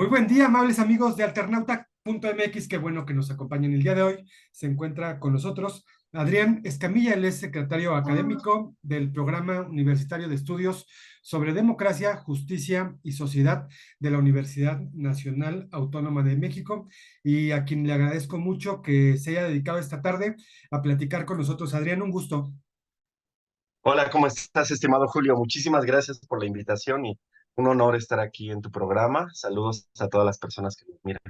Muy buen día, amables amigos de Alternauta.mx. Qué bueno que nos acompañen el día de hoy. Se encuentra con nosotros Adrián Escamilla, él es secretario académico del Programa Universitario de Estudios sobre Democracia, Justicia y Sociedad de la Universidad Nacional Autónoma de México, y a quien le agradezco mucho que se haya dedicado esta tarde a platicar con nosotros. Adrián, un gusto. Hola, ¿cómo estás, estimado Julio? Muchísimas gracias por la invitación y un honor estar aquí en tu programa. Saludos a todas las personas que nos miran.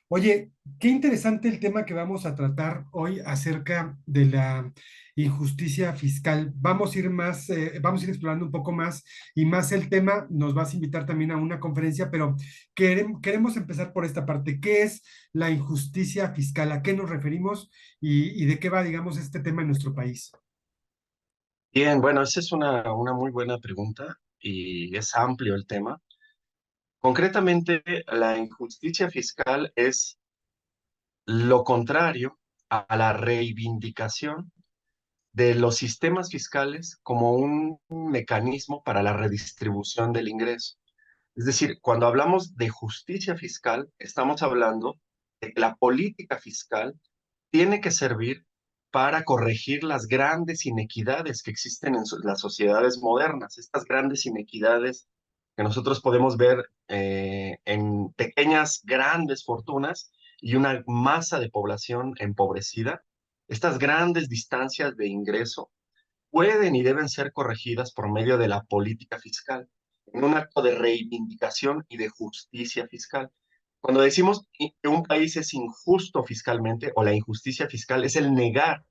Oye, qué interesante el tema que vamos a tratar hoy acerca de la injusticia fiscal. Vamos a ir explorando un poco más y más el tema. Nos vas a invitar también a una conferencia, pero queremos empezar por esta parte. ¿Qué es la injusticia fiscal? ¿A qué nos referimos y de qué va, digamos, este tema en nuestro país? Bien, bueno, esa es una muy buena pregunta y es amplio el tema. Concretamente, la injusticia fiscal es lo contrario a la reivindicación de los sistemas fiscales como un mecanismo para la redistribución del ingreso. Es decir, cuando hablamos de justicia fiscal, estamos hablando de que la política fiscal tiene que servir para corregir las grandes inequidades que existen en las sociedades modernas, estas grandes inequidades que nosotros podemos ver en pequeñas, grandes fortunas y una masa de población empobrecida. Estas grandes distancias de ingreso pueden y deben ser corregidas por medio de la política fiscal, en un acto de reivindicación y de justicia fiscal. Cuando decimos que un país es injusto fiscalmente o la injusticia fiscal es el negar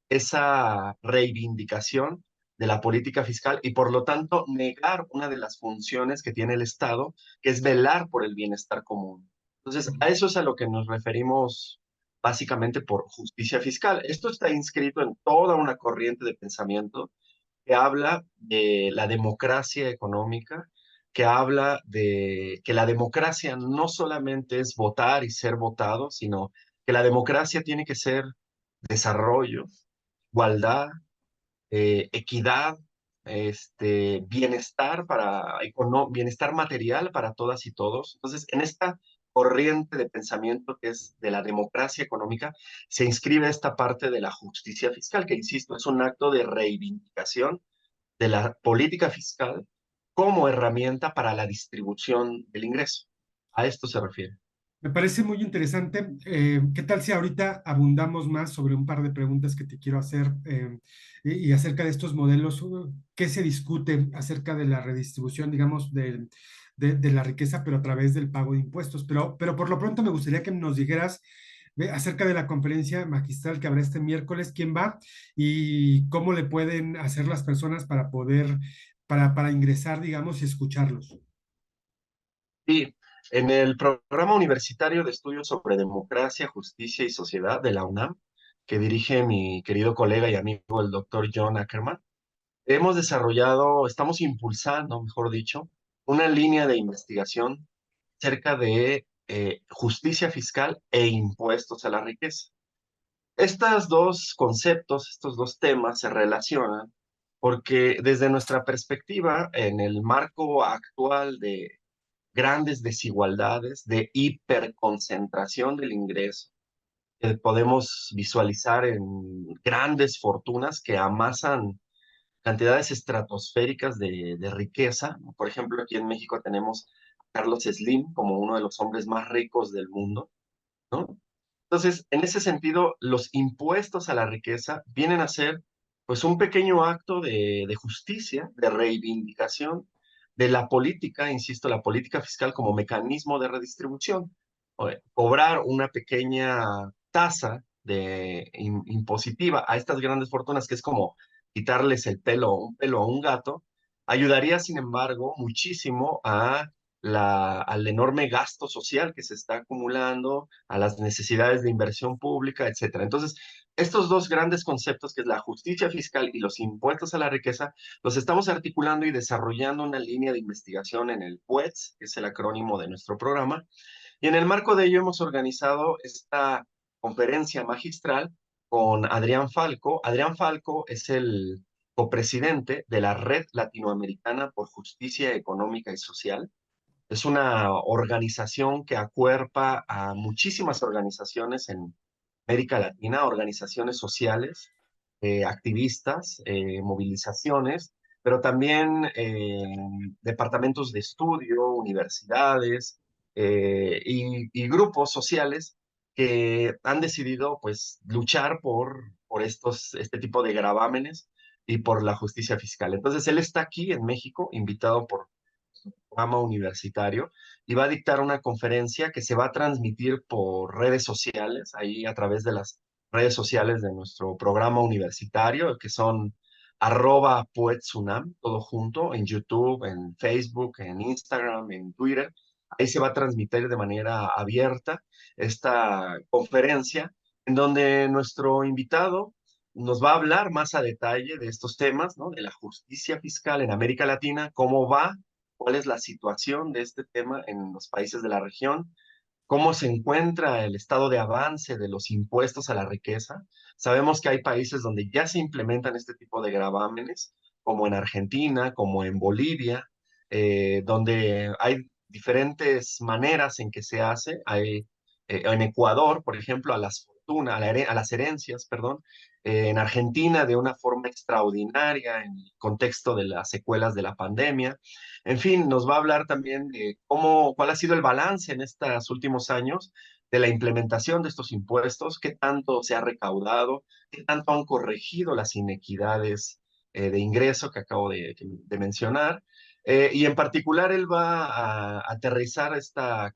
esa reivindicación de la política fiscal y por lo tanto negar una de las funciones que tiene el Estado, que es velar por el bienestar común. Entonces, a eso es a lo que nos referimos básicamente por justicia fiscal. Esto está inscrito en toda una corriente de pensamiento que habla de la democracia económica, que habla de que la democracia no solamente es votar y ser votado, sino que la democracia tiene que ser desarrollo, igualdad, equidad, bienestar bienestar material para todas y todos. Entonces, en esta corriente de pensamiento que es de la democracia económica, se inscribe esta parte de la justicia fiscal, que insisto, es un acto de reivindicación de la política fiscal como herramienta para la distribución del ingreso. A esto se refiere. Me parece muy interesante. ¿Qué tal si ahorita abundamos más sobre un par de preguntas que te quiero hacer y acerca de estos modelos? ¿Qué se discute acerca de la redistribución, digamos, de la riqueza, pero a través del pago de impuestos? Pero por lo pronto me gustaría que nos dijeras acerca de la conferencia magistral que habrá este miércoles, quién va y cómo le pueden hacer las personas para poder, para ingresar, digamos, y escucharlos. Y en el programa universitario de estudios sobre democracia, justicia y sociedad de la UNAM, que dirige mi querido colega y amigo el doctor John Ackerman, estamos impulsando, mejor dicho, una línea de investigación cerca de justicia fiscal e impuestos a la riqueza. Estos dos conceptos, estos dos temas se relacionan porque desde nuestra perspectiva, en el marco actual de grandes desigualdades, de hiperconcentración del ingreso, que podemos visualizar en grandes fortunas que amasan cantidades estratosféricas de riqueza. Por ejemplo, aquí en México tenemos a Carlos Slim como uno de los hombres más ricos del mundo, ¿no? Entonces, en ese sentido, los impuestos a la riqueza vienen a ser pues un pequeño acto de justicia, de reivindicación de la política, insisto, la política fiscal como mecanismo de redistribución. Cobrar una pequeña tasa impositiva a estas grandes fortunas, que es como quitarles un pelo a un gato, ayudaría, sin embargo, muchísimo al enorme gasto social que se está acumulando, a las necesidades de inversión pública, etcétera. Entonces, estos dos grandes conceptos, que es la justicia fiscal y los impuestos a la riqueza, los estamos articulando y desarrollando una línea de investigación en el PUETS, que es el acrónimo de nuestro programa, y en el marco de ello hemos organizado esta conferencia magistral con Adrián Falco. Adrián Falco es el copresidente de la Red Latinoamericana por Justicia Económica y Social. Es una organización que acuerpa a muchísimas organizaciones en América Latina, organizaciones sociales, activistas, movilizaciones, pero también departamentos de estudio, universidades y grupos sociales que han decidido pues luchar por este tipo de gravámenes y por la justicia fiscal. Entonces, él está aquí en México, invitado por programa universitario y va a dictar una conferencia que se va a transmitir por redes sociales, ahí a través de las redes sociales de nuestro programa universitario, que son @Poetsunam, todo junto, en YouTube, en Facebook, en Instagram, en Twitter. Ahí se va a transmitir de manera abierta esta conferencia, en donde nuestro invitado nos va a hablar más a detalle de estos temas, ¿no? De la justicia fiscal en América Latina, cómo va, cuál es la situación de este tema en los países de la región, cómo se encuentra el estado de avance de los impuestos a la riqueza. Sabemos que hay países donde ya se implementan este tipo de gravámenes, como en Argentina, como en Bolivia, donde hay diferentes maneras en que se hace. Hay, en Ecuador, por ejemplo, a las fortunas, a las herencias, perdón, en Argentina de una forma extraordinaria en el contexto de las secuelas de la pandemia. En fin, nos va a hablar también de cuál ha sido el balance en estos últimos años de la implementación de estos impuestos, qué tanto se ha recaudado, qué tanto han corregido las inequidades de ingreso que acabo de mencionar. Y en particular, él va a aterrizar esta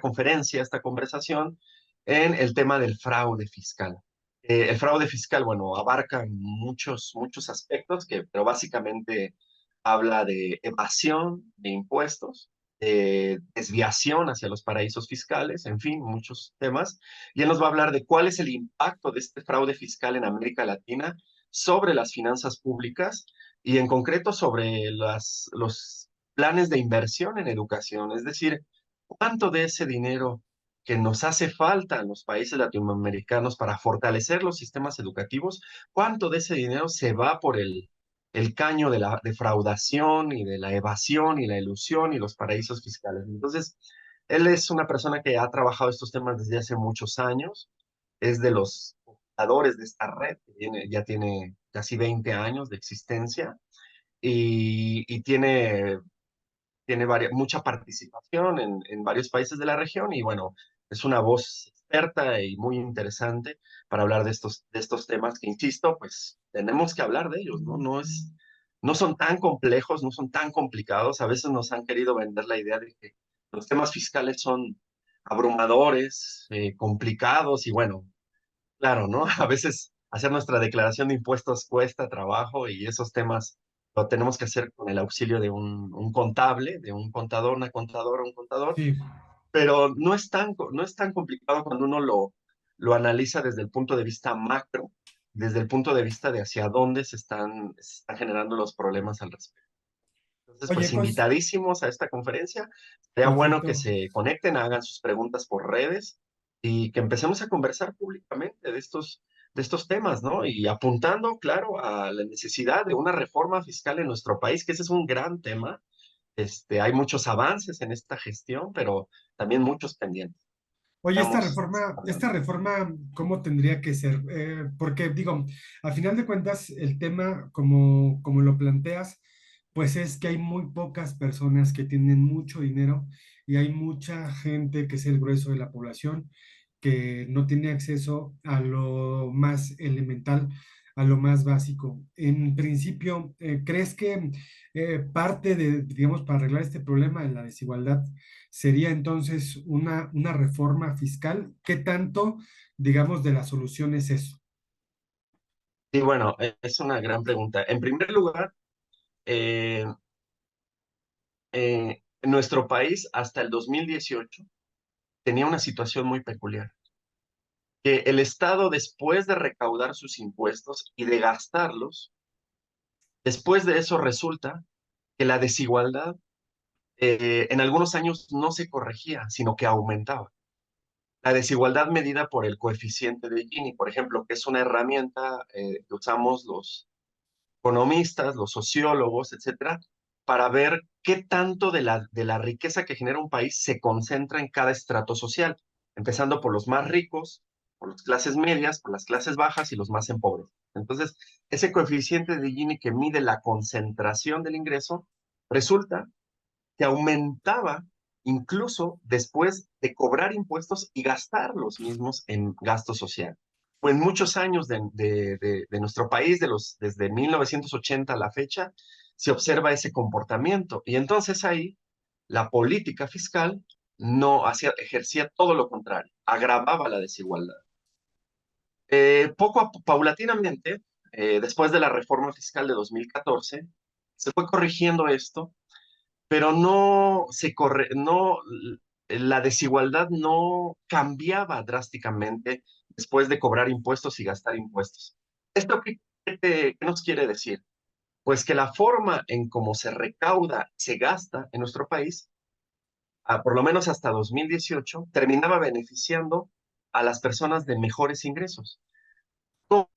conferencia, esta conversación, en el tema del fraude fiscal. El fraude fiscal, bueno, abarca muchos aspectos, pero básicamente habla de evasión de impuestos, desviación hacia los paraísos fiscales, en fin, muchos temas. Y él nos va a hablar de cuál es el impacto de este fraude fiscal en América Latina sobre las finanzas públicas y en concreto sobre los planes de inversión en educación, es decir, cuánto de ese dinero que nos hace falta en los países latinoamericanos para fortalecer los sistemas educativos, cuánto de ese dinero se va por el caño de la defraudación y de la evasión y la ilusión y los paraísos fiscales. Entonces, él es una persona que ha trabajado estos temas desde hace muchos años, es de los fundadores de esta red, que ya tiene casi 20 años de existencia y tiene mucha participación en varios países de la región y bueno, es una voz experta y muy interesante para hablar de estos temas que, insisto, pues tenemos que hablar de ellos, ¿no? No son tan complejos, no son tan complicados. A veces nos han querido vender la idea de que los temas fiscales son abrumadores, complicados y bueno, claro, ¿no? A veces hacer nuestra declaración de impuestos cuesta trabajo y esos temas lo tenemos que hacer con el auxilio de un contable, de un contador, una contadora, un contador, Sí. pero no es tan complicado cuando uno lo analiza desde el punto de vista macro, desde el punto de vista de hacia dónde se están generando los problemas al respecto. Entonces, Oye, pues pues, invitadísimos a esta conferencia. Sería bueno que perfecto. se conecten, hagan sus preguntas por redes y que empecemos a conversar públicamente de estos temas, ¿no? Y apuntando, claro, a la necesidad de una reforma fiscal en nuestro país, que ese es un gran tema. Hay muchos avances en esta gestión, pero también muchos pendientes. Oye, Estamos esta hablando. reforma, ¿cómo tendría que ser? Porque digo, al final de cuentas, el tema, como lo planteas, pues es que hay muy pocas personas que tienen mucho dinero y hay mucha gente que es el grueso de la población que no tiene acceso a lo más elemental, a lo más básico. En principio, ¿crees que parte de, digamos, para arreglar este problema de la desigualdad sería entonces una reforma fiscal? ¿Qué tanto, digamos, de la solución es eso? Sí, bueno, es una gran pregunta. En primer lugar, eh, nuestro país hasta el 2018 tenía una situación muy peculiar, que el Estado, después de recaudar sus impuestos y de gastarlos, después de eso resulta que la desigualdad en algunos años no se corregía, sino que aumentaba. La desigualdad medida por el coeficiente de Gini, por ejemplo, que es una herramienta que usamos los economistas, los sociólogos, etcétera, para ver qué tanto de la riqueza que genera un país se concentra en cada estrato social, empezando por los más ricos, por las clases medias, por las clases bajas y los más empobrecidos. Entonces, ese coeficiente de Gini que mide la concentración del ingreso, resulta que aumentaba incluso después de cobrar impuestos y gastar los mismos en gasto social. Pues en muchos años de nuestro país, desde 1980 a la fecha, se observa ese comportamiento. Y entonces ahí la política fiscal no hacía, ejercía todo lo contrario, agravaba la desigualdad. Paulatinamente, después de la reforma fiscal de 2014, se fue corrigiendo esto, pero la desigualdad no cambiaba drásticamente después de cobrar impuestos y gastar impuestos. ¿Esto qué nos quiere decir? Pues que la forma en cómo se recauda, se gasta en nuestro país, por lo menos hasta 2018, terminaba beneficiando a las personas de mejores ingresos. ¿Cómo,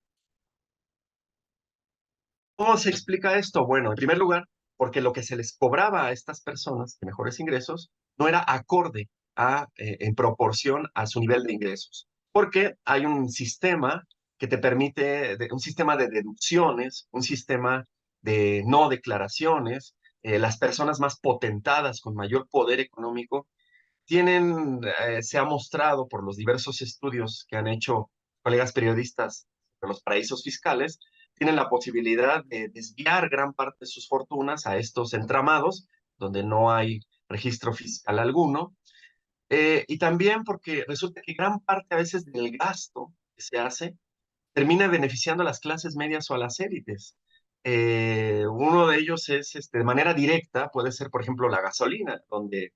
cómo se explica esto? Bueno, en primer lugar, porque lo que se les cobraba a estas personas de mejores ingresos no era acorde en proporción a su nivel de ingresos. Porque hay un sistema que te permite, un sistema de deducciones, un sistema de no declaraciones. Las personas más potentadas, con mayor poder económico, se ha mostrado por los diversos estudios que han hecho colegas periodistas de los paraísos fiscales, tienen la posibilidad de desviar gran parte de sus fortunas a estos entramados, donde no hay registro fiscal alguno, y también porque resulta que gran parte a veces del gasto que se hace termina beneficiando a las clases medias o a las élites. Uno de ellos es, de manera directa, puede ser, por ejemplo, la gasolina, donde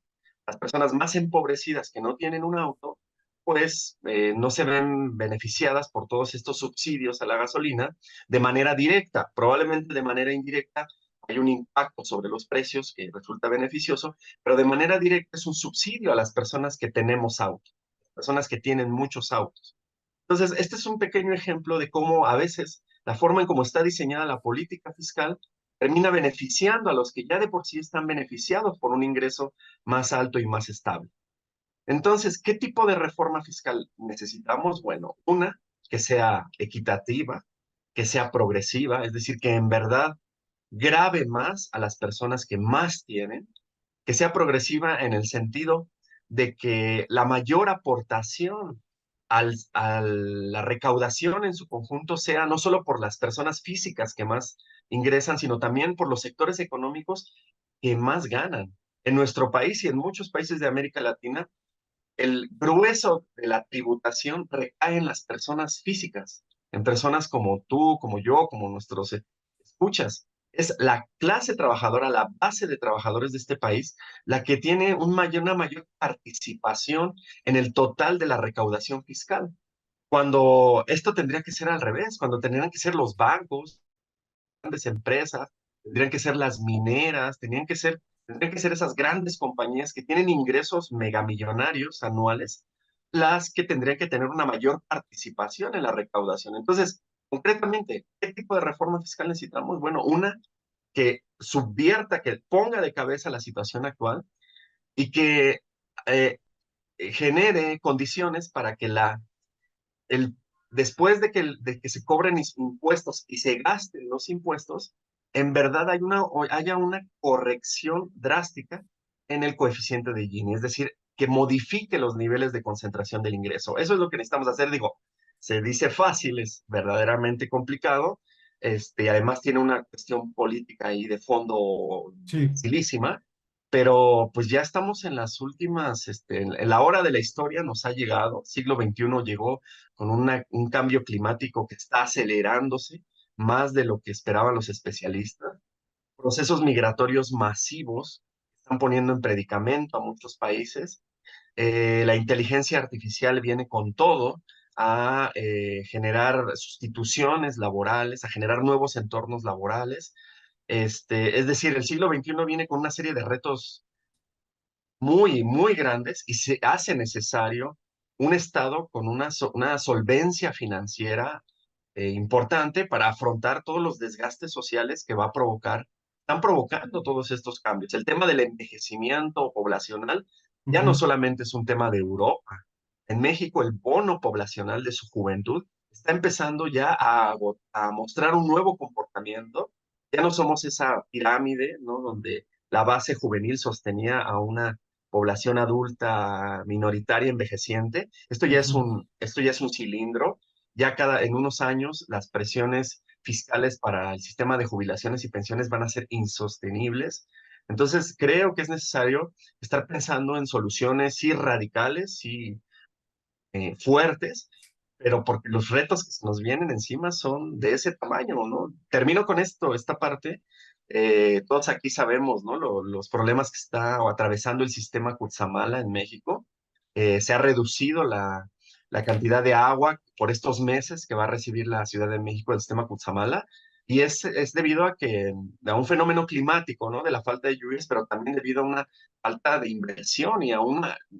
las personas más empobrecidas que no tienen un auto, pues no se ven beneficiadas por todos estos subsidios a la gasolina de manera directa. Probablemente de manera indirecta hay un impacto sobre los precios que resulta beneficioso, pero de manera directa es un subsidio a las personas que tenemos autos, personas que tienen muchos autos. Entonces, este es un pequeño ejemplo de cómo a veces la forma en cómo está diseñada la política fiscal termina beneficiando a los que ya de por sí están beneficiados por un ingreso más alto y más estable. Entonces, ¿qué tipo de reforma fiscal necesitamos? Bueno, una que sea equitativa, que sea progresiva, es decir, que en verdad grave más a las personas que más tienen, que sea progresiva en el sentido de que la mayor aportación a la recaudación en su conjunto sea no solo por las personas físicas que más ingresan, sino también por los sectores económicos que más ganan. En nuestro país y en muchos países de América Latina, el grueso de la tributación recae en las personas físicas, en personas como tú, como yo, como nuestros escuchas. Es la clase trabajadora, la base de trabajadores de este país, la que tiene una mayor participación en el total de la recaudación fiscal. Cuando esto tendría que ser al revés, cuando tendrían que ser los bancos, grandes empresas, tendrían que ser las mineras, tendrían que ser esas grandes compañías que tienen ingresos megamillonarios anuales, las que tendrían que tener una mayor participación en la recaudación. Entonces, concretamente, ¿qué tipo de reforma fiscal necesitamos? Bueno, una que subvierta, que ponga de cabeza la situación actual y que eh, genere condiciones para que el, después de que se cobren impuestos y se gasten los impuestos, en verdad haya una corrección drástica en el coeficiente de Gini, es decir, que modifique los niveles de concentración del ingreso. Eso es lo que necesitamos hacer. Digo, se dice fácil, es verdaderamente complicado. Además tiene una cuestión política ahí de fondo Sí. dificilísima, pero pues ya estamos en las últimas, en la hora de la historia nos ha llegado, siglo XXI llegó con un cambio climático que está acelerándose más de lo que esperaban los especialistas, procesos migratorios masivos están poniendo en predicamento a muchos países, la inteligencia artificial viene con todo a generar sustituciones laborales, a generar nuevos entornos laborales. Es decir, el siglo XXI viene con una serie de retos muy, muy grandes y se hace necesario un Estado con una solvencia financiera importante para afrontar todos los desgastes sociales que va a provocar están provocando todos estos cambios. El tema del envejecimiento poblacional ya no Ujú, solamente es un tema de Europa. En México, el bono poblacional de su juventud está empezando ya a mostrar un nuevo comportamiento. Ya no somos esa pirámide, ¿no? Donde la base juvenil sostenía a una población adulta minoritaria envejeciente. ujú. Esto ya es un cilindro. En unos años las presiones fiscales para el sistema de jubilaciones y pensiones van a ser insostenibles. Entonces, creo que es necesario estar pensando en soluciones sí radicales, sí fuertes, pero porque los retos que se nos vienen encima son de ese tamaño, ¿no? Termino con esto, esta parte. Todos aquí sabemos, ¿no? Los problemas que está atravesando el sistema Cutzamala en México. Se ha reducido la cantidad de agua por estos meses que va a recibir la Ciudad de México del sistema Cutzamala. Y es debido a un fenómeno climático, ¿no? De la falta de lluvias, pero también debido a una falta de inversión y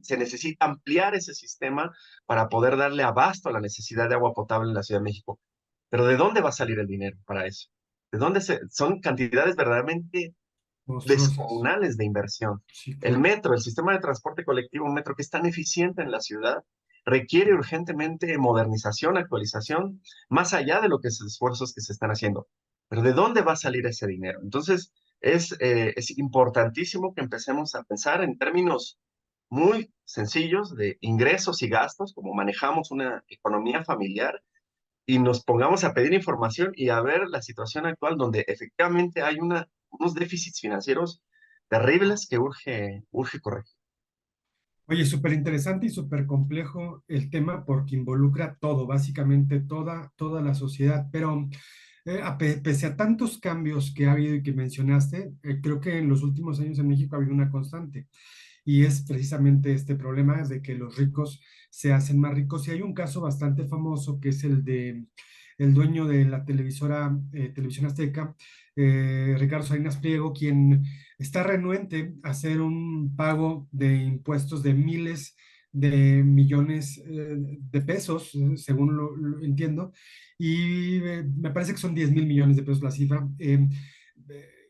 se necesita ampliar ese sistema para poder darle abasto a la necesidad de agua potable en la Ciudad de México. Pero ¿de dónde va a salir el dinero para eso? Son cantidades verdaderamente Monstruosas. descomunales de inversión? Sí, El claro. metro, el sistema de transporte colectivo, un metro que es tan eficiente en la ciudad, requiere urgentemente modernización, actualización, más allá de los esfuerzos que se están haciendo. Pero ¿de dónde va a salir ese dinero? Entonces, es importantísimo que empecemos a pensar en términos muy sencillos de ingresos y gastos, como manejamos una economía familiar, y nos pongamos a pedir información y a ver la situación actual donde efectivamente hay unos déficits financieros terribles que urge corregir. Oye, súper interesante y súper complejo el tema porque involucra todo, básicamente toda la sociedad, pero pese a tantos cambios que ha habido y que mencionaste, creo que en los últimos años en México ha habido una constante y es precisamente este problema de que los ricos se hacen más ricos. Y hay un caso bastante famoso que es el de el dueño de la televisora Televisión Azteca, Ricardo Salinas Pliego, quien está renuente a hacer un pago de impuestos de miles de millones de pesos, según lo entiendo, y me parece que son 10.000 millones de pesos la cifra.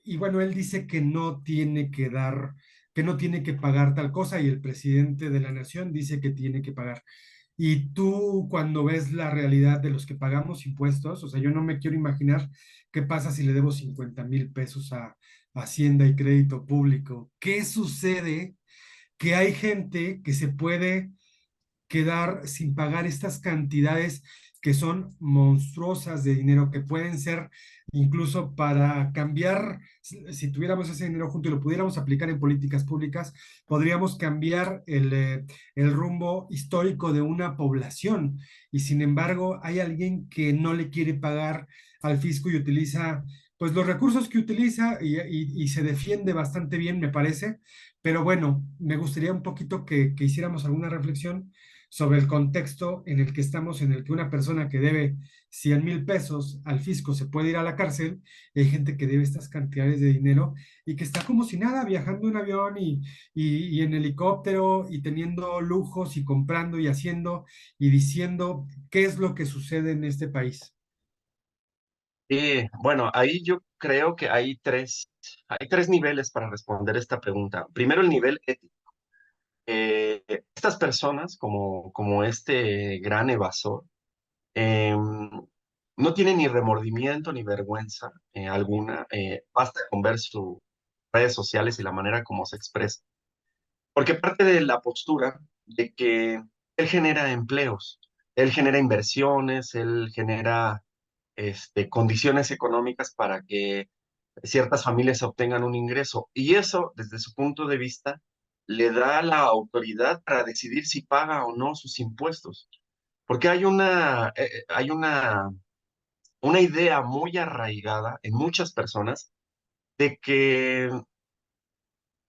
Y bueno, él dice que no tiene que dar, que no tiene que pagar tal cosa y el presidente de la nación dice que tiene que pagar. Y tú cuando ves la realidad de los que pagamos impuestos, o sea, yo no me quiero imaginar qué pasa si le debo 50.000 pesos a Hacienda y Crédito Público. ¿Qué sucede? Que hay gente que se puede quedar sin pagar estas cantidades que son monstruosas de dinero, que pueden ser incluso para cambiar, si tuviéramos ese dinero junto y lo pudiéramos aplicar en políticas públicas, podríamos cambiar el rumbo histórico de una población. Y sin embargo, hay alguien que no le quiere pagar al fisco y utiliza pues los recursos que utiliza y se defiende bastante bien, me parece. Pero bueno, me gustaría un poquito que hiciéramos alguna reflexión sobre el contexto en el que estamos, en el que una persona que debe 100.000 pesos al fisco se puede ir a la cárcel, y hay gente que debe estas cantidades de dinero y que está como si nada, viajando en avión y en helicóptero y teniendo lujos y comprando y haciendo y diciendo qué es lo que sucede en este país. Y bueno, ahí yo creo que hay tres niveles para responder esta pregunta. Primero, el nivel ético. Estas personas, como este gran evasor, eh, no tienen ni remordimiento ni vergüenza alguna. Basta con ver sus redes sociales y la manera como se expresa. Porque parte de la postura de que él genera empleos, él genera inversiones, él genera condiciones económicas para que ciertas familias obtengan un ingreso. Y eso, desde su punto de vista, le da la autoridad para decidir si paga o no sus impuestos. Porque hay una idea muy arraigada en muchas personas de que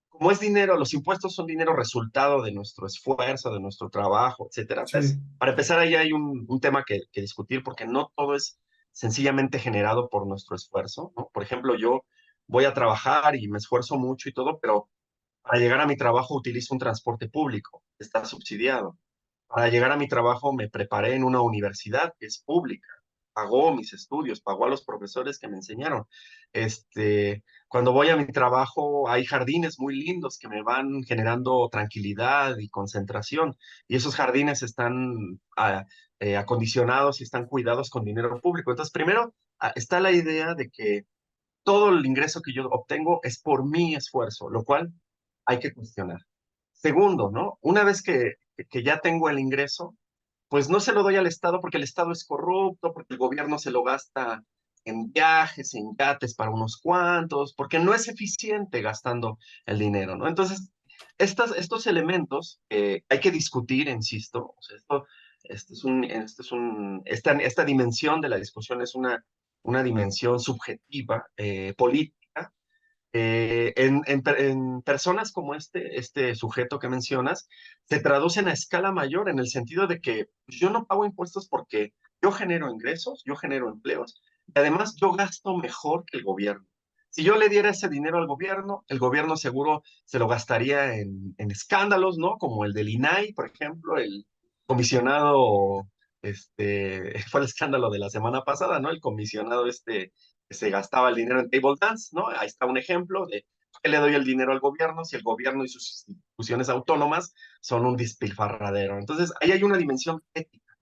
como es dinero, los impuestos son dinero resultado de nuestro esfuerzo, de nuestro trabajo, etcétera. Sí, Para empezar, ahí hay un tema que discutir porque no todo es sencillamente generado por nuestro esfuerzo, ¿no? Por ejemplo, yo voy a trabajar y me esfuerzo mucho y todo, pero para llegar a mi trabajo utilizo un transporte público, que está subsidiado. Para llegar a mi trabajo me preparé en una universidad que es pública. pagó mis estudios, pagó a los profesores que me enseñaron. Cuando voy a mi trabajo hay jardines muy lindos que me van generando tranquilidad y concentración, y esos jardines están acondicionados y están cuidados con dinero público. Entonces, primero está la idea de que todo el ingreso que yo obtengo es por mi esfuerzo, lo cual hay que cuestionar. Segundo, ¿no? Una vez que ya tengo el ingreso, pues no se lo doy al Estado porque el Estado es corrupto, porque el gobierno se lo gasta en viajes, en yates para unos cuantos, porque no es eficiente gastando el dinero, ¿no? Entonces, estos elementos hay que discutir, insisto, o sea, esta dimensión de la discusión es una dimensión subjetiva, política, en personas como este sujeto que mencionas, se traducen a escala mayor en el sentido de que yo no pago impuestos porque yo genero ingresos, yo genero empleos, y además yo gasto mejor que el gobierno. Si yo le diera ese dinero al gobierno, el gobierno seguro se lo gastaría en escándalos, ¿no? Como el del INAI, por ejemplo, el comisionado, fue el escándalo de la semana pasada, ¿no? El comisionado que se gastaba el dinero en table dance, ¿no? Ahí está un ejemplo de qué le doy el dinero al gobierno si el gobierno y sus instituciones autónomas son un despilfarradero. Entonces, ahí hay una dimensión ética,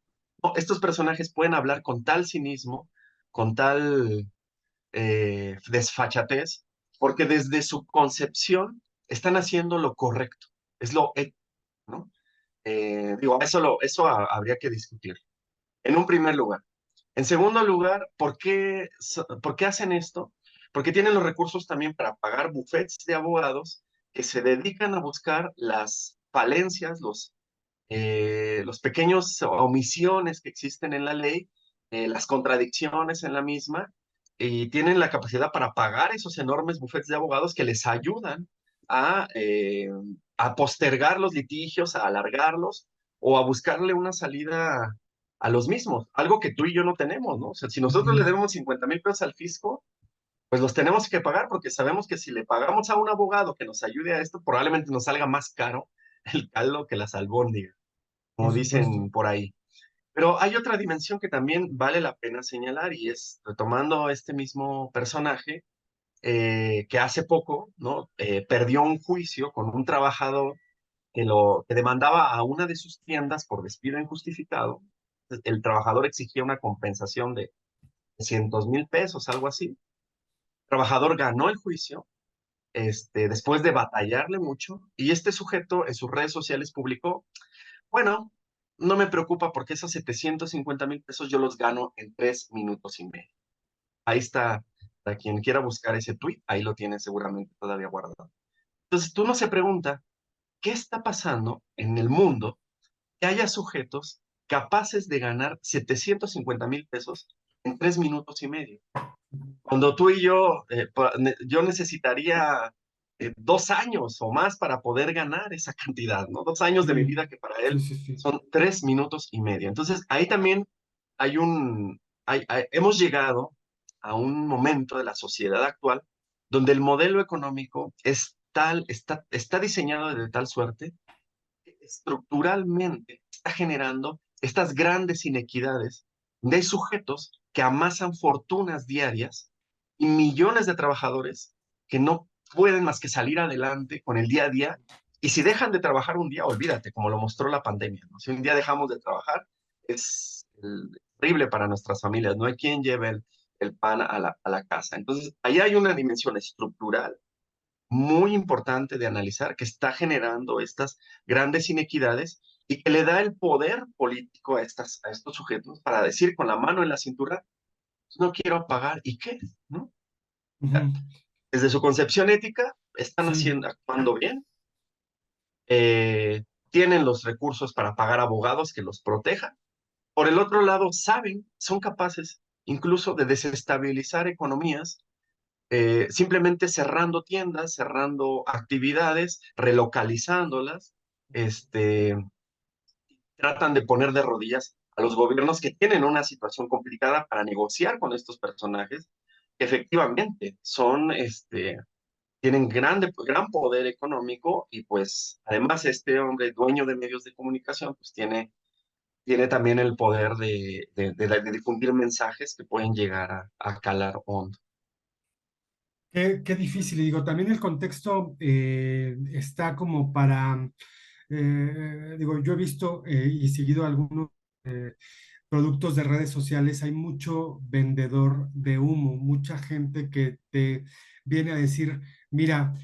¿no? Estos personajes pueden hablar con tal cinismo, con tal desfachatez, porque desde su concepción están haciendo lo correcto, es lo ético, ¿no? Digo, habría que discutir. En un primer lugar. En segundo lugar, ¿por qué hacen esto? Porque tienen los recursos también para pagar bufetes de abogados que se dedican a buscar las falencias, los pequeños omisiones que existen en la ley, las contradicciones en la misma, y tienen la capacidad para pagar esos enormes bufetes de abogados que les ayudan a, eh, a postergar los litigios, a alargarlos o a buscarle una salida a los mismos, algo que tú y yo no tenemos, ¿no? O sea, si nosotros le Ujú. debemos 50,000 pesos al fisco, pues los tenemos que pagar porque sabemos que si le pagamos a un abogado que nos ayude a esto, probablemente nos salga más caro el caldo que las albóndigas, Por como supuesto. dicen por ahí. Pero hay otra dimensión que también vale la pena señalar y es, retomando este mismo personaje, que hace poco, ¿no? Perdió un juicio con un trabajador que demandaba a una de sus tiendas por despido injustificado. El trabajador exigía una compensación de 300,000 pesos, algo así. El trabajador ganó el juicio, después de batallarle mucho, y este sujeto en sus redes sociales publicó, bueno, no me preocupa porque esos 750,000 pesos yo los gano en 3 minutos y medio. Ahí está, para quien quiera buscar ese tweet, ahí lo tiene seguramente todavía guardado. Entonces, tú no se pregunta, ¿qué está pasando en el mundo que haya sujetos capaces de ganar 750,000 pesos en 3 minutos y medio? Cuando tú y yo, yo necesitaría 2 años o más para poder ganar esa cantidad, ¿no? 2 años de mi Sí, vida que para sí, él sí, sí. son 3 minutos y medio. Entonces, ahí también hemos llegado a un momento de la sociedad actual donde el modelo económico está diseñado de tal suerte que estructuralmente está generando estas grandes inequidades de sujetos que amasan fortunas diarias y millones de trabajadores que no pueden más que salir adelante con el día a día. Y si dejan de trabajar un día, olvídate, como lo mostró la pandemia, ¿no? Si un día dejamos de trabajar, es horrible para nuestras familias. No hay quien lleve el pan a la casa. Entonces, ahí hay una dimensión estructural muy importante de analizar que está generando estas grandes inequidades y que le da el poder político a estos sujetos para decir con la mano en la cintura, no quiero pagar, ¿y qué? ¿No? Ujú. Desde su concepción ética, están Sí, actuando bien, eh, tienen los recursos para pagar abogados que los protejan. Por el otro lado, son capaces incluso de desestabilizar economías, simplemente cerrando tiendas, cerrando actividades, relocalizándolas, este, tratan de poner de rodillas a los gobiernos que tienen una situación complicada para negociar con estos personajes, que efectivamente tienen gran poder económico y pues además este hombre dueño de medios de comunicación pues tiene tiene también el poder de difundir mensajes que pueden llegar a calar hondo. Qué difícil, y digo, también el contexto está como para, digo, yo he visto y seguido algunos eh, productos de redes sociales, hay mucho vendedor de humo, mucha gente que te viene a decir, mira,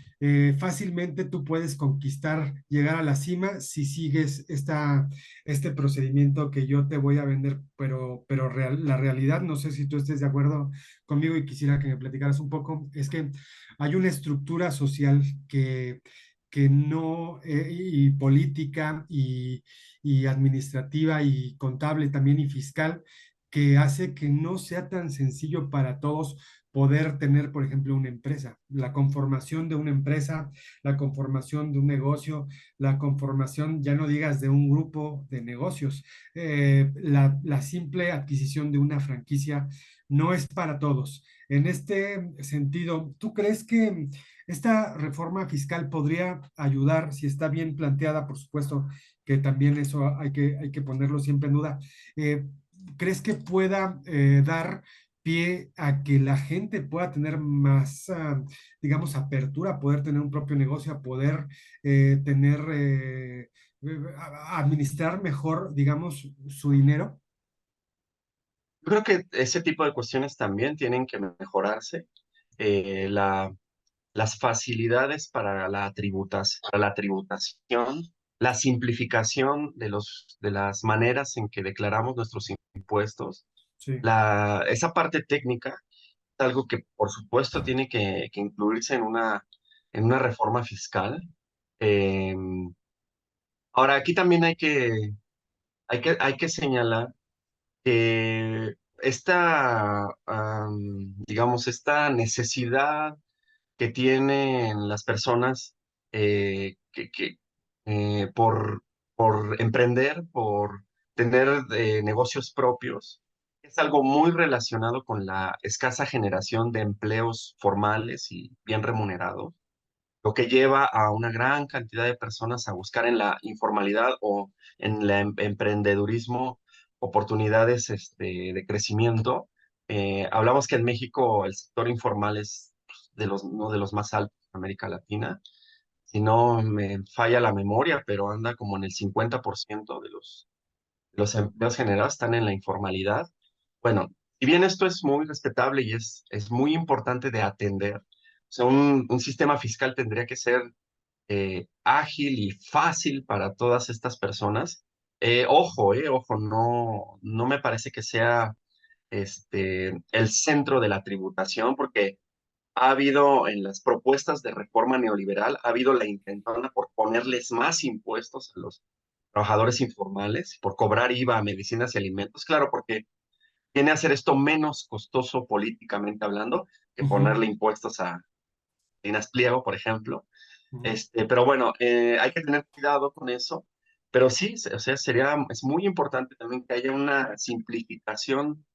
fácilmente tú puedes conquistar, llegar a la cima si sigues este procedimiento que yo te voy a vender, pero la realidad, no sé si tú estés de acuerdo conmigo y quisiera que me platicaras un poco, es que hay una estructura social que no, y política y administrativa y contable también y fiscal, que hace que no sea tan sencillo para todos poder tener, por ejemplo, una empresa, la conformación de una empresa, la conformación de un negocio, la conformación, ya no digas de un grupo de negocios, la simple adquisición de una franquicia no es para todos. En este sentido, ¿tú crees que esta reforma fiscal podría ayudar, si está bien planteada, por supuesto, que también eso hay que ponerlo siempre en duda? eh, ¿Crees que pueda dar pie a que la gente pueda tener más, digamos, apertura, a poder tener un propio negocio, a poder tener, administrar mejor, digamos, su dinero? Yo creo que ese tipo de cuestiones también tienen que mejorarse. Eh, la, las facilidades para la tributación, la simplificación de las maneras en que declaramos nuestros impuestos, Sí, esa parte técnica es algo que por supuesto tiene que incluirse en una reforma fiscal. Eh, Ahora, aquí también hay que señalar que digamos, esta necesidad que tienen las personas que por emprender, por tener negocios propios, es algo muy relacionado con la escasa generación de empleos formales y bien remunerados, lo que lleva a una gran cantidad de personas a buscar en la informalidad o en el emprendedurismo oportunidades de crecimiento. Hablamos que en México el sector informal es uno de los más altos de América Latina. Si no me falla la memoria, pero anda como en el 50% de los empleos generados están en la informalidad. Bueno, si bien esto es muy respetable y es muy importante de atender, o sea, un sistema fiscal tendría que ser ágil y fácil para todas estas personas. Ojo, no me parece que sea el centro de la tributación, porque ha habido en las propuestas de reforma neoliberal, ha habido la intentona por ponerles más impuestos a los trabajadores informales, por cobrar IVA a medicinas y alimentos, claro, porque viene a hacer esto menos costoso políticamente hablando que ujú, ponerle impuestos a Salinas Pliego, por ejemplo. ujú. Pero bueno, hay que tener cuidado con eso. Pero sí, o sea, es muy importante también que haya una simplificación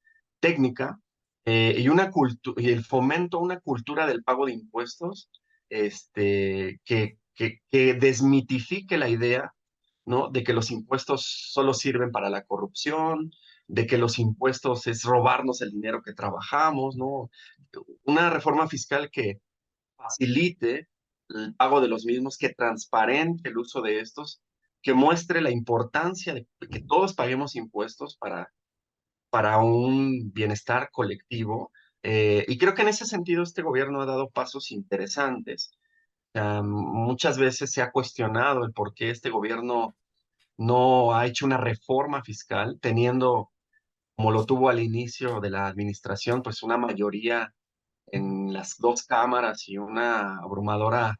técnica y el fomento a una cultura del pago de impuestos que desmitifique la idea, ¿no? De que los impuestos solo sirven para la corrupción, de que los impuestos es robarnos el dinero que trabajamos, ¿no? Una reforma fiscal que facilite el pago de los mismos, que transparente el uso de estos, que muestre la importancia de que todos paguemos impuestos para un bienestar colectivo. Y creo que en ese sentido este gobierno ha dado pasos interesantes. Muchas veces se ha cuestionado el por qué este gobierno no ha hecho una reforma fiscal, teniendo, como lo tuvo al inicio de la administración, pues una mayoría en las dos cámaras y una abrumadora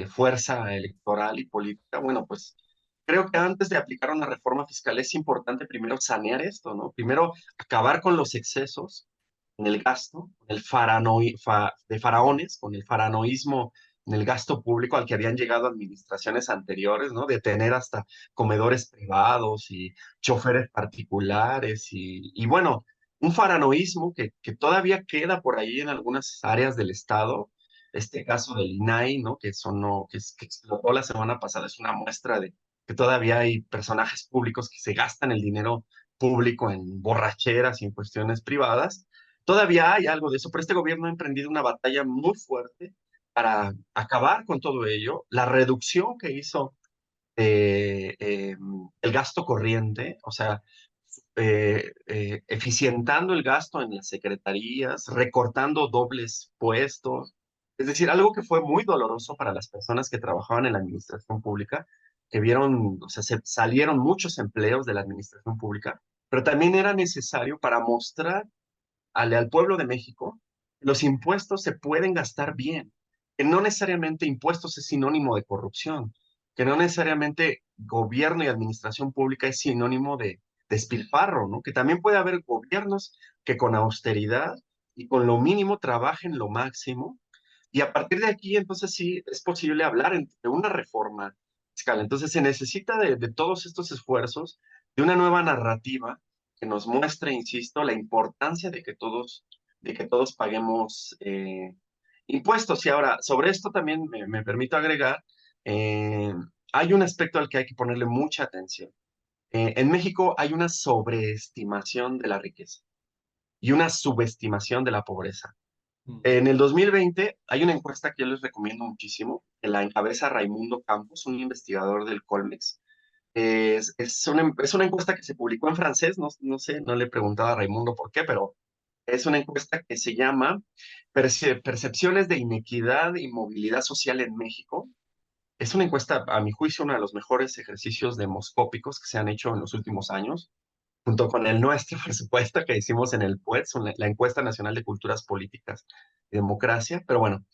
fuerza electoral y política. Bueno, pues creo que antes de aplicar una reforma fiscal es importante primero sanear esto, ¿no? Primero acabar con los excesos en el gasto, de faraones, con el faranoísmo en el gasto público al que habían llegado administraciones anteriores, ¿no? De tener hasta comedores privados y choferes particulares y bueno, un faranoísmo que todavía queda por ahí en algunas áreas del Estado. Este caso del INAI, ¿no? Que explotó la semana pasada, es una muestra que todavía hay personajes públicos que se gastan el dinero público en borracheras y en cuestiones privadas. Todavía hay algo de eso, pero este gobierno ha emprendido una batalla muy fuerte para acabar con todo ello. La reducción que hizo el gasto corriente, o sea, eficientando el gasto en las secretarías, recortando dobles puestos, es decir, algo que fue muy doloroso para las personas que trabajaban en la administración pública, que vieron, o sea, se salieron muchos empleos de la administración pública, pero también era necesario para mostrar al pueblo de México que los impuestos se pueden gastar bien, que no necesariamente impuestos es sinónimo de corrupción, que no necesariamente gobierno y administración pública es sinónimo de despilfarro, ¿no? Que también puede haber gobiernos que con austeridad y con lo mínimo trabajen lo máximo. Y a partir de aquí, entonces sí es posible hablar de una reforma fiscal. Entonces se necesita de todos estos esfuerzos, de una nueva narrativa que nos muestre, insisto, la importancia de que todos paguemos impuestos. Y ahora, sobre esto también me permito agregar, eh, hay un aspecto al que hay que ponerle mucha atención. En México hay una sobreestimación de la riqueza y una subestimación de la pobreza. Mm. En el 2020 hay una encuesta que yo les recomiendo muchísimo, que la encabeza Raimundo Campos, un investigador del Colmex. Es una encuesta que se publicó en francés, no sé, no le he preguntado a Raimundo por qué, pero es una encuesta que se llama Percepciones de Inequidad y Movilidad Social en México. Es una encuesta, a mi juicio, uno de los mejores ejercicios demoscópicos que se han hecho en los últimos años, junto con el nuestro, por supuesto, que hicimos en el PUEDS, la Encuesta Nacional de Culturas Políticas y Democracia. Pero bueno,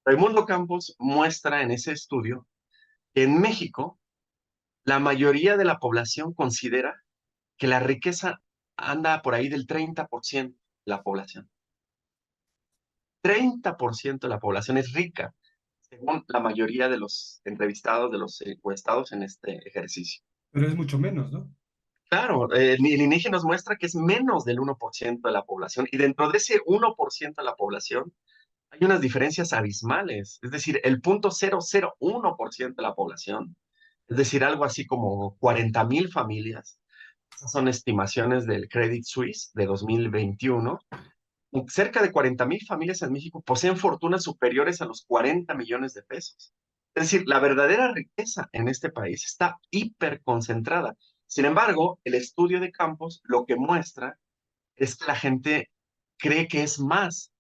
Raimundo Campos muestra en ese estudio que en México la mayoría de la población considera que la riqueza anda por ahí del 30% de la población. 30% de la población es rica, según la mayoría de los entrevistados, de los encuestados en este ejercicio. Pero es mucho menos, ¿no? Claro, el INEGI nos muestra que es menos del 1% de la población y dentro de ese 1% de la población hay unas diferencias abismales, es decir, el 0.001% de la población, es decir, algo así como 40,000 familias, esas son estimaciones del Credit Suisse de 2021, cerca de 40,000 familias en México poseen fortunas superiores a los 40 millones de pesos. Es decir, la verdadera riqueza en este país está hiperconcentrada. Sin embargo, el estudio de Campos lo que muestra es que la gente cree que es más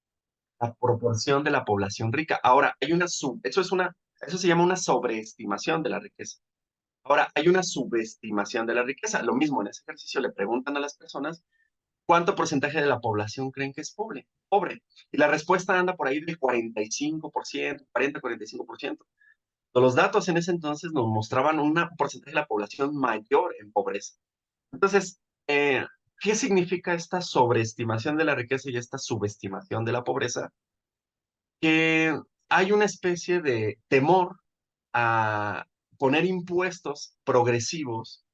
la proporción de la población rica. Ahora, eso se llama una sobreestimación de la riqueza. Ahora, hay una subestimación de la riqueza. Lo mismo en ese ejercicio le preguntan a las personas cuánto porcentaje de la población creen que es pobre. Pobre. Y la respuesta anda por ahí del 45%, 40-45%. Los datos en ese entonces nos mostraban un porcentaje de la población mayor en pobreza. Entonces, ¿qué significa esta sobreestimación de la riqueza y esta subestimación de la pobreza? Que hay una especie de temor a poner impuestos progresivos,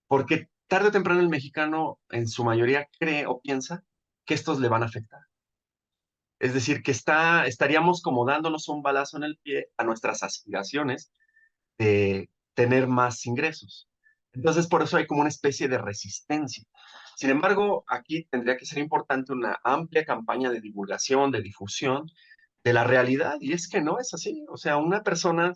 porque tarde o temprano el mexicano en su mayoría cree o piensa que estos le van a afectar. Es decir, que estaríamos como dándonos un balazo en el pie a nuestras aspiraciones de tener más ingresos. Entonces, por eso hay como una especie de resistencia. Sin embargo, aquí tendría que ser importante una amplia campaña de divulgación, de difusión de la realidad, y es que no es así. O sea, una persona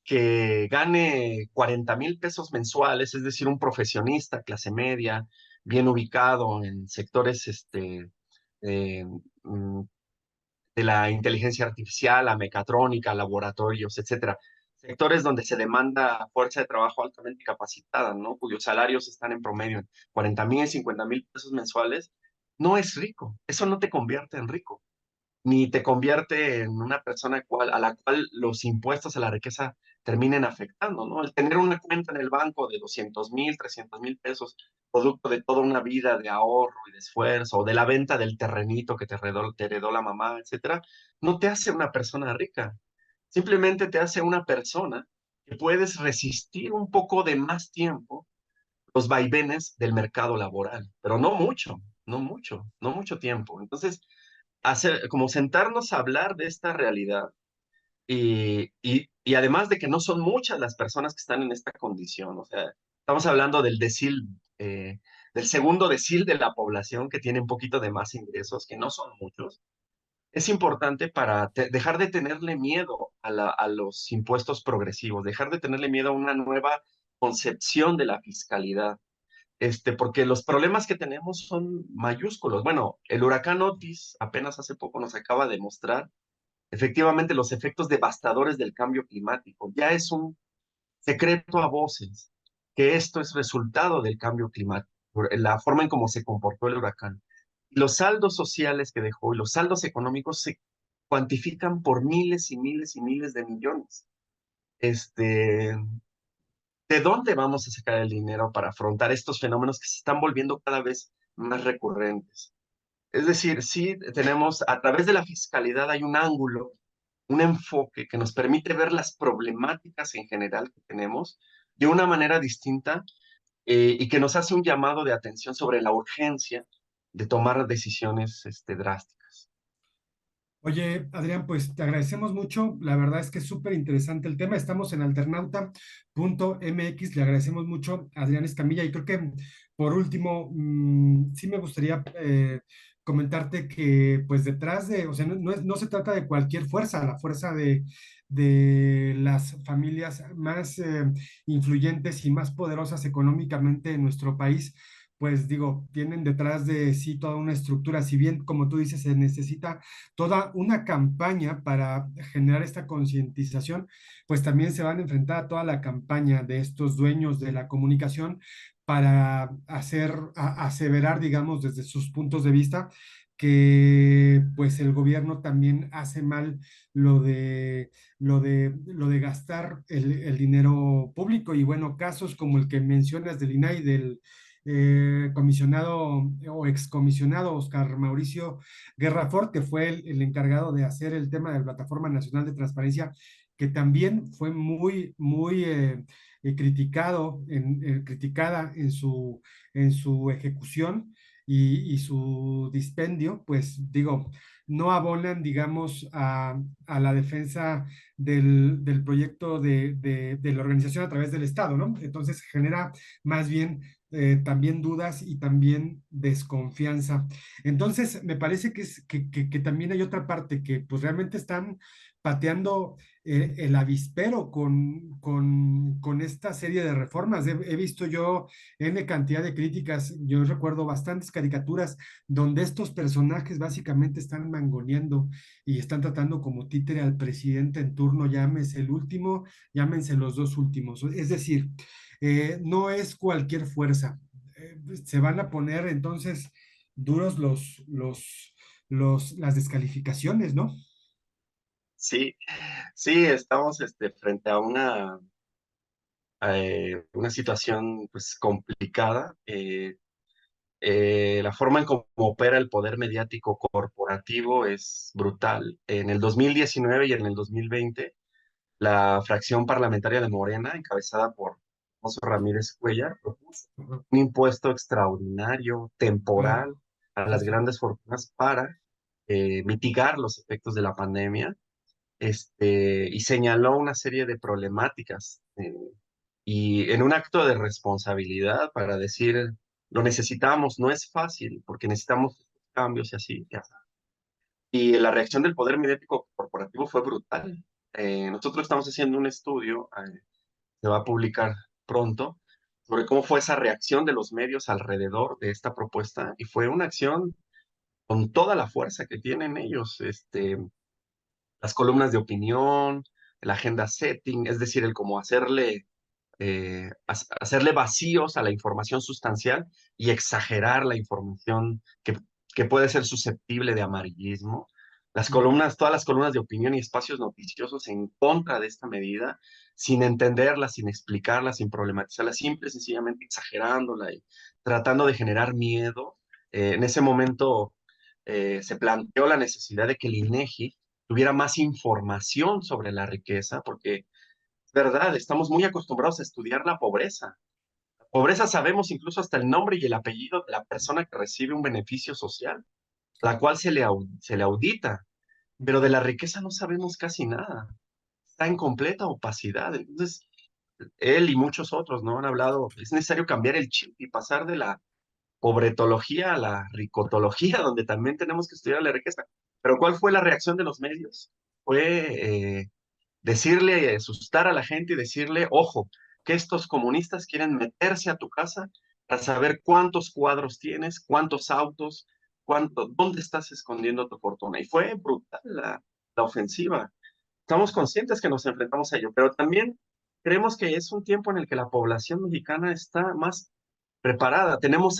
que gane 40,000 pesos mensuales, es decir, un profesionista, clase media, bien ubicado en sectores eh, mm, de la inteligencia artificial, la mecatrónica, laboratorios, etcétera. Sectores donde se demanda fuerza de trabajo altamente capacitada, ¿no? Cuyos salarios están en promedio en 40,000, 50,000 pesos mensuales, no es rico. Eso no te convierte en rico ni te convierte en una persona a la cual los impuestos a la riqueza terminen afectando, ¿no? El tener una cuenta en el banco de 200,000, 300,000 pesos, producto de toda una vida de ahorro y de esfuerzo, o de la venta del terrenito que te heredó la mamá, etcétera, no te hace una persona rica. Simplemente te hace una persona que puedes resistir un poco de más tiempo los vaivenes del mercado laboral, pero no mucho, no mucho tiempo. Entonces, como sentarnos a hablar de esta realidad y además de que no son muchas las personas que están en esta condición, o sea, estamos hablando del segundo decil de la población que tiene un poquito de más ingresos, que no son muchos. Es importante para dejar de tenerle miedo a los impuestos progresivos, dejar de tenerle miedo a una nueva concepción de la fiscalidad, porque los problemas que tenemos son mayúsculos. Bueno, el huracán Otis apenas hace poco nos acaba de mostrar efectivamente los efectos devastadores del cambio climático. Ya es un secreto a voces que esto es resultado del cambio climático, la forma en cómo se comportó el huracán. Los saldos sociales que dejó y los saldos económicos se cuantifican por miles y miles y miles de millones. Este, ¿De dónde vamos a sacar el dinero para afrontar estos fenómenos que se están volviendo cada vez más recurrentes? Es decir, sí tenemos, a través de la fiscalidad hay un ángulo, un enfoque que nos permite ver las problemáticas en general que tenemos de una manera distinta, y que nos hace un llamado de atención sobre la urgencia de tomar decisiones drásticas. Oye, Adrián, pues te agradecemos mucho. La verdad es que es súper interesante el tema. Estamos en alternauta.mx. Le agradecemos mucho a Adrián Escamilla. Y creo que por último, sí me gustaría comentarte que pues detrás de, o sea, no se trata de cualquier fuerza, la fuerza de las familias más influyentes y más poderosas económicamente en nuestro país. Pues digo, tienen detrás de sí toda una estructura, si bien, como tú dices, se necesita toda una campaña para generar esta concientización, pues también se van a enfrentar a toda la campaña de estos dueños de la comunicación para aseverar, digamos, desde sus puntos de vista, que pues el gobierno también hace mal lo de gastar el dinero público. Y bueno, casos como el que mencionas del INAI, del comisionado o excomisionado Oscar Mauricio Guerra Ford, que fue el encargado de hacer el tema de la Plataforma Nacional de Transparencia, que también fue muy criticada en su ejecución y su dispendio, pues digo, no abonan, digamos, a la defensa del proyecto de la organización a través del Estado, ¿no? Entonces genera más bien también dudas y también desconfianza. Entonces, me parece que también hay otra parte que pues realmente están pateando el avispero con esta serie de reformas. He visto yo N cantidad de críticas, yo recuerdo bastantes caricaturas donde estos personajes básicamente están mangoneando y están tratando como títere al presidente en turno, llámese el último, llámense los dos últimos. Es decir, no es cualquier fuerza. Se van a poner entonces duros las descalificaciones, ¿no? Sí, sí, estamos frente a una situación pues complicada. La forma en cómo opera el poder mediático corporativo es brutal. En el 2019 y en el 2020, la fracción parlamentaria de Morena, encabezada por José Ramírez Cuellar, propuso Ujú. un impuesto extraordinario, Claro, temporal, a sí, las sí. grandes fortunas para mitigar los efectos de la pandemia, y señaló una serie de problemáticas, y en un acto de responsabilidad para decir, lo necesitamos, no es fácil, porque necesitamos cambios y así, ya. Y la reacción del poder mediático corporativo fue brutal. Nosotros estamos haciendo un estudio, se va a publicar pronto, sobre cómo fue esa reacción de los medios alrededor de esta propuesta, y fue una acción con toda la fuerza que tienen ellos, las columnas de opinión, la agenda setting, es decir, el cómo hacerle vacíos a la información sustancial y exagerar la información que puede ser susceptible de amarillismo. Ujú. Todas las columnas de opinión y espacios noticiosos en contra de esta medida, sin entenderla, sin explicarla, sin problematizarla, simple y sencillamente exagerándola y tratando de generar miedo. En ese momento se planteó la necesidad de que el INEGI tuviera más información sobre la riqueza, porque es verdad, estamos muy acostumbrados a estudiar la pobreza. Pobreza sabemos incluso hasta el nombre y el apellido de la persona que recibe un beneficio social, la cual se le audita, pero de la riqueza no sabemos casi nada. está en completa opacidad. Entonces, él y muchos otros, ¿no? Han hablado, es necesario cambiar el chip y pasar de la pobretología a la ricotología, donde también tenemos que estudiar la riqueza. Pero ¿cuál fue la reacción de los medios? Fue decirle, asustar a la gente y decirle, ojo, que estos comunistas quieren meterse a tu casa para saber cuántos cuadros tienes, cuántos autos, dónde estás escondiendo tu fortuna. Y fue brutal la ofensiva. Estamos conscientes que nos enfrentamos a ello, pero también creemos que es un tiempo en el que la población mexicana está más preparada. Tenemos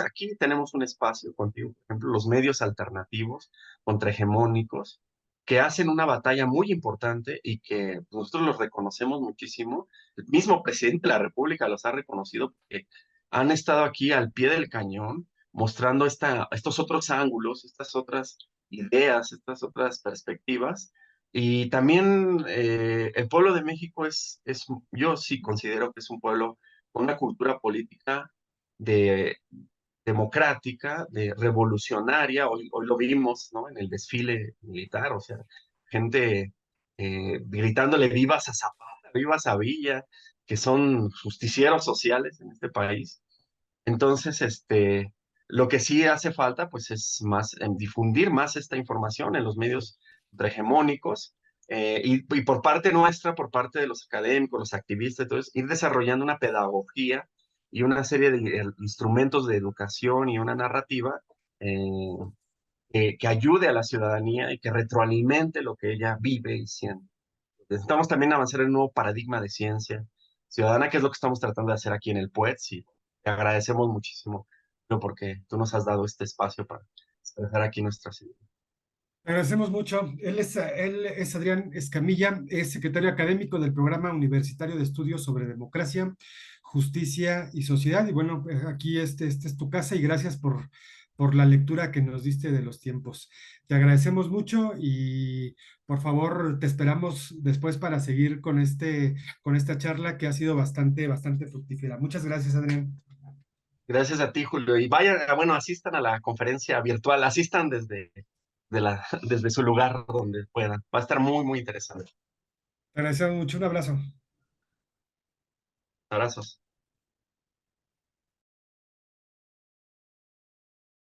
un espacio contigo, por ejemplo, los medios alternativos, contrahegemónicos, que hacen una batalla muy importante y que nosotros los reconocemos muchísimo. El mismo presidente de la República los ha reconocido porque han estado aquí al pie del cañón mostrando estos otros ángulos, estas otras ideas, estas otras perspectivas. Y también el pueblo de México yo sí considero que es un pueblo con una cultura política de democrática, de revolucionaria. Hoy lo vimos, ¿no? En el desfile militar, o sea, gente gritándole vivas a Zapata, vivas a Villa, que son justicieros sociales en este país. Entonces, lo que sí hace falta, pues, es más, difundir más esta información en los medios hegemónicos, y por parte nuestra, por parte de los académicos, los activistas, entonces, ir desarrollando una pedagogía y una serie de instrumentos de educación y una narrativa eh, que ayude a la ciudadanía y que retroalimente lo que ella vive y siente. Necesitamos también avanzar en un nuevo paradigma de ciencia ciudadana, que es lo que estamos tratando de hacer aquí en el PUETS, y te agradecemos muchísimo, ¿no? Porque tú nos has dado este espacio para expresar aquí nuestras ideas. Agradecemos mucho. Él es Adrián Escamilla, es secretario académico del Programa Universitario de Estudios sobre Democracia, Justicia y Sociedad. Y bueno, aquí este es tu casa y gracias por la lectura que nos diste de los tiempos. Te agradecemos mucho y por favor te esperamos después para seguir con esta charla que ha sido bastante fructífera. Muchas gracias, Adrián. Gracias a ti, Julio. Y vayan, bueno, asistan a la conferencia virtual, asistan desde su lugar donde puedan. Va a estar muy, muy interesante. Te agradecemos mucho. Un abrazo. Abrazos.